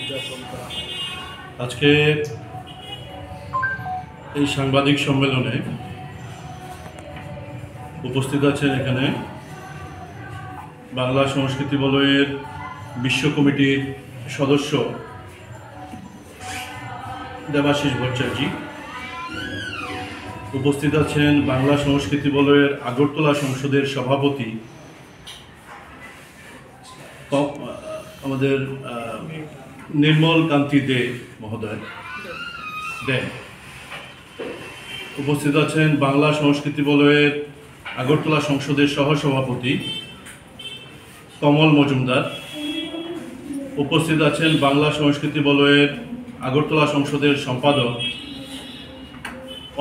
উদযাপন করা হয়। আজকে এই সাংবাদিক সম্মেলনে উপস্থিত আছেন এখানে বাংলা সংস্কৃতি বলয়ের বিশ্ব কমিটির সদস্য দেবাশিস ভট্টাচার্য, উপস্থিত আছেন বাংলা সংস্কৃতি বলয়ের আগরতলা সংসদের সভাপতি আমাদের নির্মল কান্তি দে মহোদয় দে, উপস্থিত আছেন বাংলা সংস্কৃতি বলয়ের আগরতলা সংসদের সহসভাপতি কমল মজুমদার, উপস্থিত আছেন বাংলা সংস্কৃতি বলয়ের আগরতলা সংসদের সম্পাদক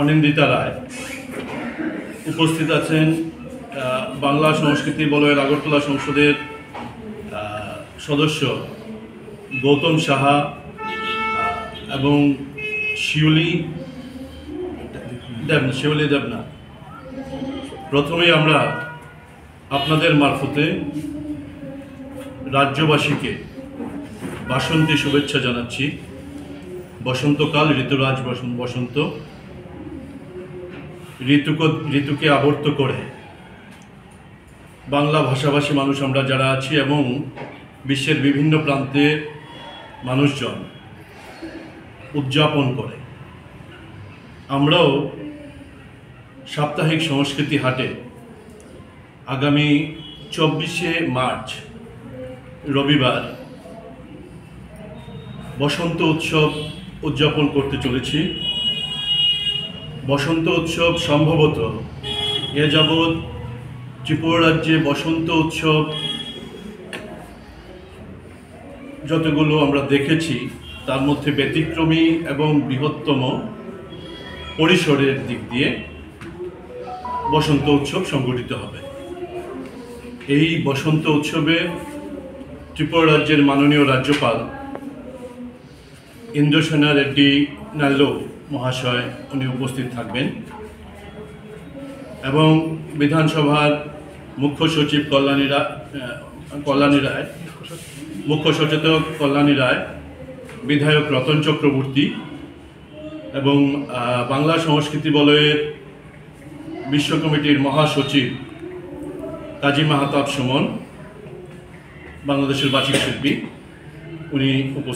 অনিন্দিতা রায়, উপস্থিত আছেন বাংলা সংস্কৃতি বলয়ের আগরতলা সংসদের সদস্য গৌতম সাহা এবং শিউলি দেবনাথ। প্রথমেই আমরা আপনাদের মারফতে রাজ্যবাসীকে বাসন্তী শুভেচ্ছা জানাচ্ছি। বসন্তকাল, ঋতুরাজ বসন্ত, ঋতুকে আবর্ত করে বাংলা ভাষাভাষী মানুষ আমরা যারা আছি এবং বিশ্বের বিভিন্ন প্রান্তে মানুষজন উদযাপন করে। আমরাও সাপ্তাহিক সংস্কৃতি হাটে আগামী 24শে মার্চ রবিবার বসন্ত উৎসব উদযাপন করতে চলেছি। বসন্ত উৎসব সম্ভবত এ যাবৎ ত্রিপুরা রাজ্যে বসন্ত উৎসব যতগুলো আমরা দেখেছি তার মধ্যে ব্যতিক্রমী এবং বৃহত্তম পরিসরের দিক দিয়ে বসন্ত উৎসব সংগঠিত হবে। এই বসন্ত উৎসবে ত্রিপুরা রাজ্যের মাননীয় রাজ্যপাল ইন্দ্রসেনা রেড্ডি নাল্লো মহাশয় উনি উপস্থিত থাকবেন এবং বিধানসভার মুখ্য সচিব কল্যাণী রায়, মুখ্য সচেতক কল্যাণী রায়, বিধায়ক রতন চক্রবর্তী এবং বাংলা সংস্কৃতি বলয়ের বিশ্ব কমিটির মহাসচিব কাজী মাহতাব সুমন, বাংলাদেশের বাচিক শিল্পী, উনি উপস্থিত।